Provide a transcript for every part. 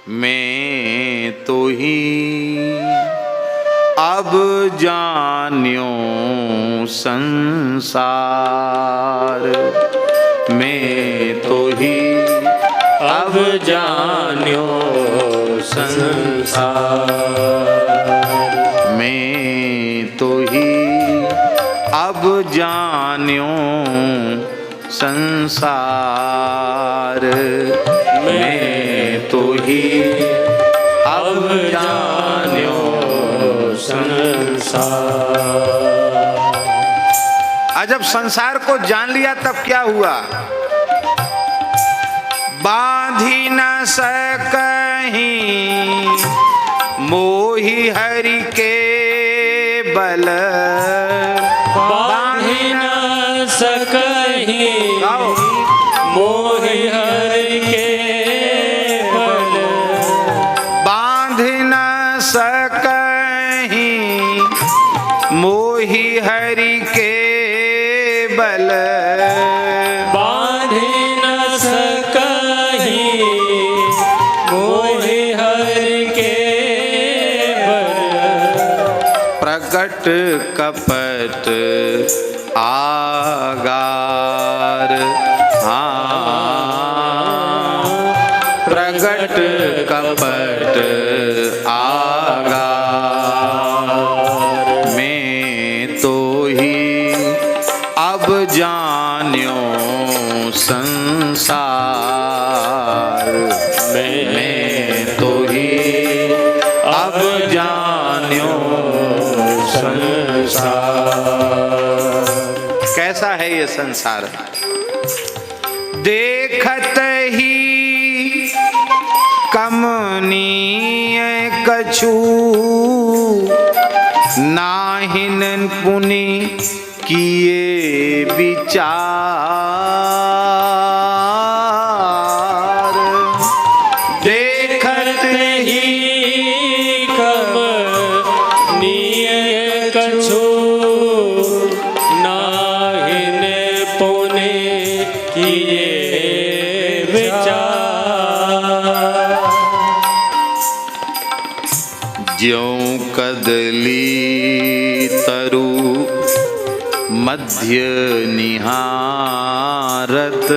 मैं तो ही अब जान्यो संसार। मैं तो ही अब जान्यो संसार। मैं तो ही अब जान्यो संसार। मैं तो ही अब जान्यो संसार। जब संसार को जान लिया तब क्या हुआ? बांधी न सकहीं मोहि हरि के बल। बांधी न सकहीं मोहि हरि के बल। बांध न सकहीं मोहि हरि के बल। बांध न सकहीं मोहि हरि के बल। प्रगट कपट आगार। प्रगट कपट आगार। मैं तो ही अब जान्यो संसार। मैं तो ही अब जान्यो संसार। कैसा है ये संसार? देखत ही कमनीय कछु नाहिन पुनि किए विचार। देखत ही कमनीय कछु नाहिन पुनि किए विचार। ज्यों कदली तरु मध्य निहारत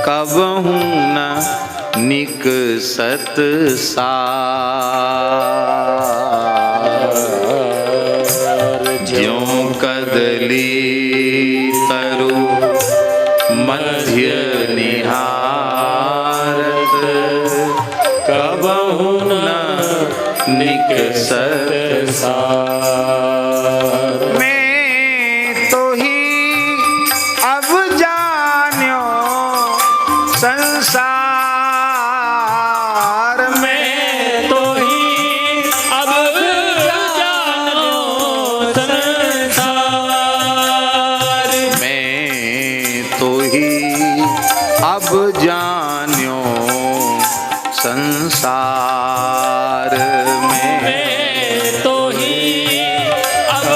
कबहू न निकसत सार। ज्यों कदली तरु मध्य निहारत कबहू न निकसत सार। मैं तो ही अब जान्यो संसार। मैं तो ही अब जानो संसार। मैं तो ही अब जान्यो संसार। मैं तो ही अब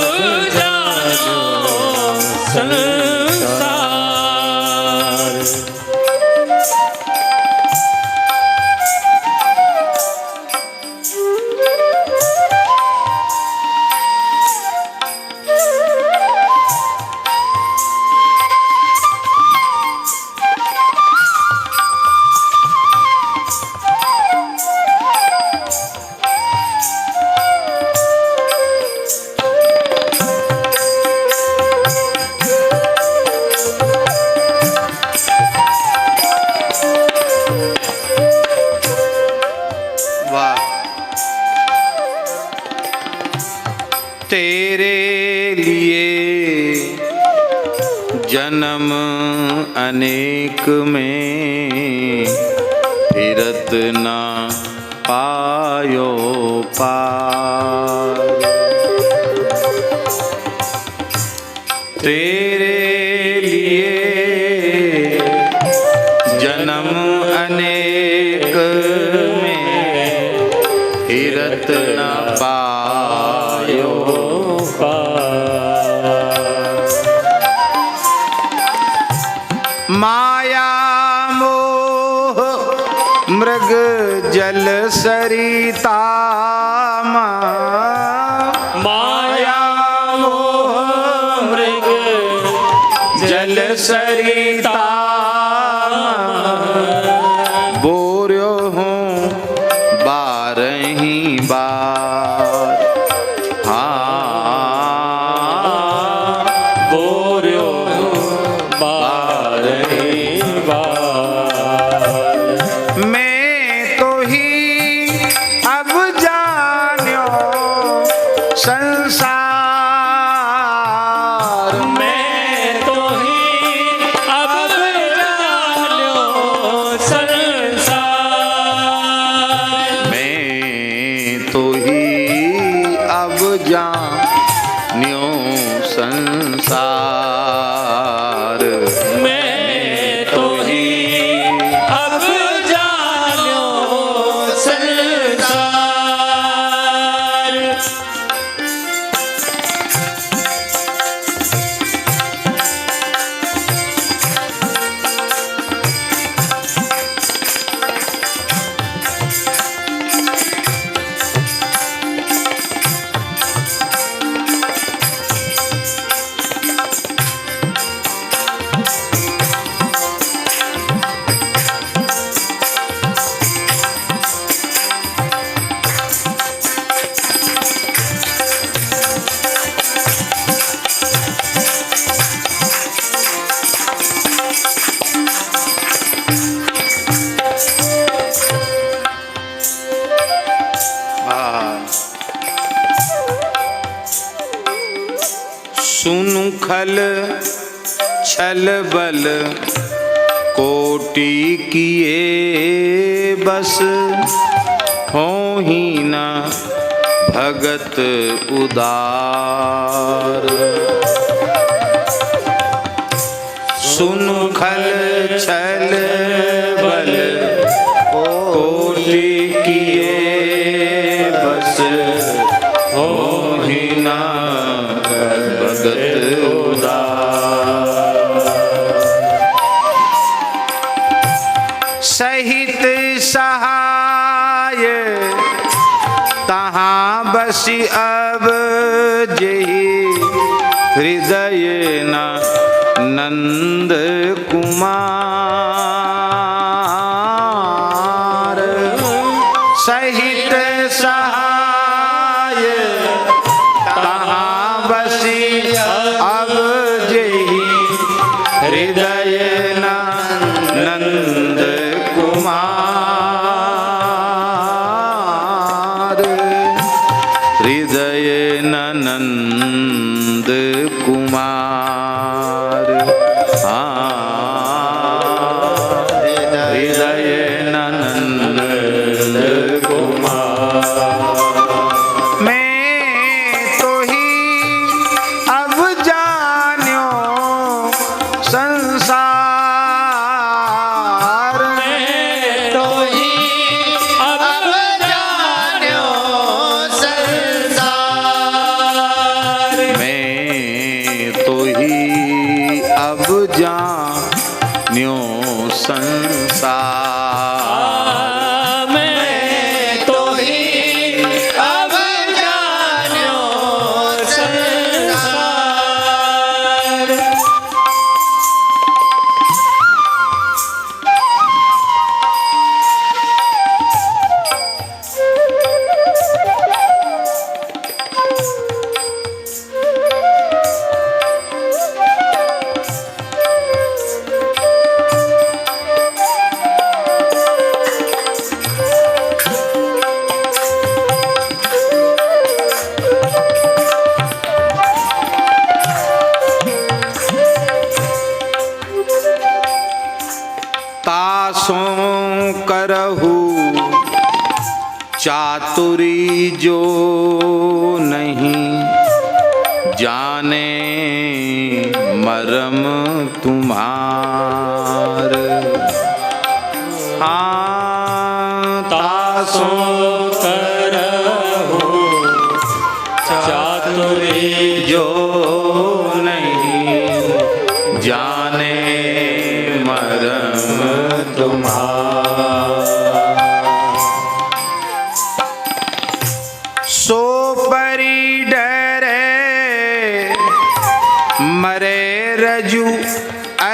जानो संसार। तेरे लिए जन्म अनेक में फिरत न पायो पार। तेरे लिए जन्म अनेक में फिरत न पायो पार। माया मोह मृग जल सरिता माया मोह मृग जल सरिता बोर्यो हूँ बारही बार। हाँ बोर्यो बारही बार। मैं तो ही अब जान्यो संसार। मैं तो ही अब जान्यो संसार। मैं तो ही अब जान्यो संसार। मैं तो ही अब जान्यो संसार। सुनु खल छल बल कोटि किए बस हो ही न भगत उदार। सुनु खल छल बल कोटि किए बस हो ही न भगत उदार। सहित सहाय तहाँ बसी अब जही हृदय न नंद कुमार। सहित सहाय तहाँ बसी अब जही हृदय न नंद कुमार। हृदय न नंद कुमार। हृदय न नंद कुमार। मैं तो ही अब जान्यो संसार। मैं तो ही अब जान्यो संसार। मैं तो ही अब जान्यो संसार। मैं तो ही अब जान्यो संसार। तासों करहु चातुरी जो नहीं जाने मरम तुम्हार। हाँ तासों करहु चातुरी जो नहीं जाने मरम तुम्हार।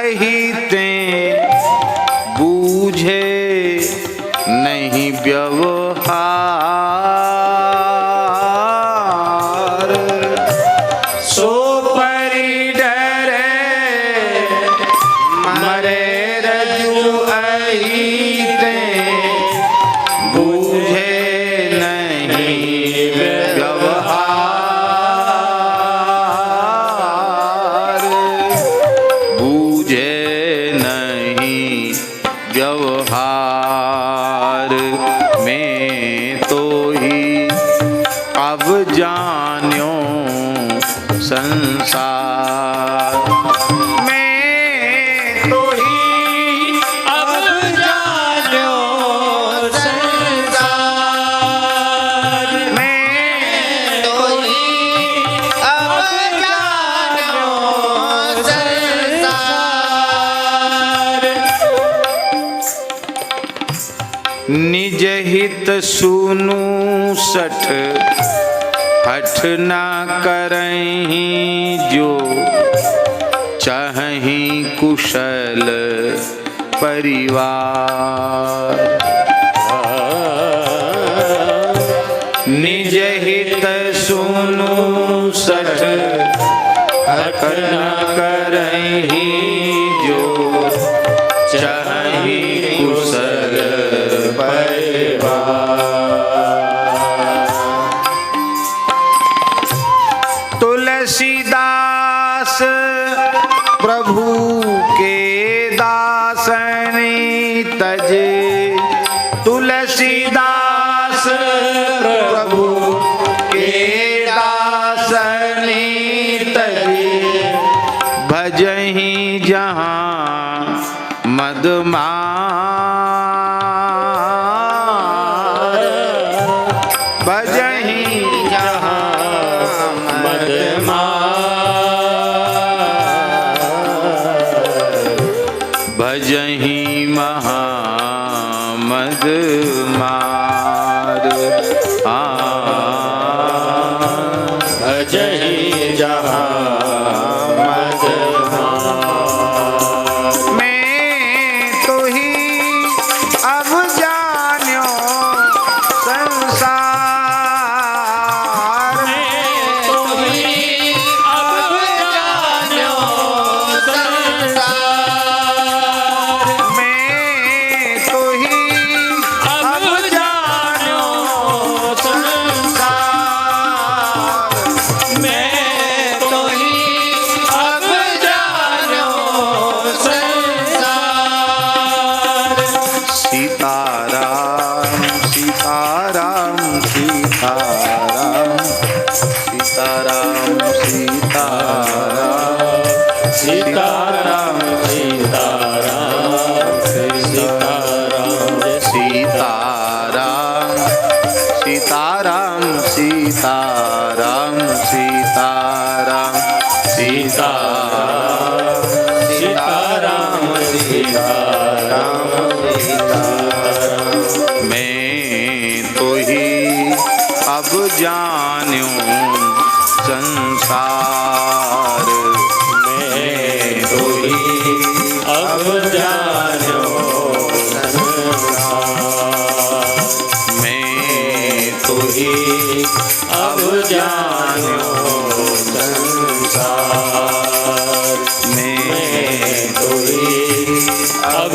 अहिते बूझे नहीं व्यवहार। सो परि डरे मरे रजु अहिते बूझे नहीं व्यवहार। बूझे नहीं व्यवहार। मैं तो ही अब जान्यो संसार। मैं तो ही अब जान्यो संसार। मैं तो ही अब जान्यो संसार। निज हित सुनु सठ हठ ना करहीं जो चाहीं कुशल परिवार। निज हित सुनु सठ हठ ना करहीं जो चाहीं कुशल परिवार। तुलसीदास प्रभु के दासनी तजे। तुलसीदास प्रभु के दासनी तजे। भजहि जहाँ मदमार। भजहि जहाँ भजहि महामदमार। भजहि जहाँ मदमार। मैं तो ही अब जान्यो संसार। तो ही अब जान्यो संसार। मैं तो ही अब जान्यो संसार। मैं तो ही अब जान्यो संसार। सीताराम सीताराम सीताराम सीताराम सीताराम सीताराम सीताराम सीताराम सीताराम सीताराम सीताराम सीताराम सीताराम सीताराम। मैं तो ही अब जान्यो संसार। मैं तो ही अब जान्यो संसार। मैं तो ही अब जान्यो संसार। मैं मैं तो ही अब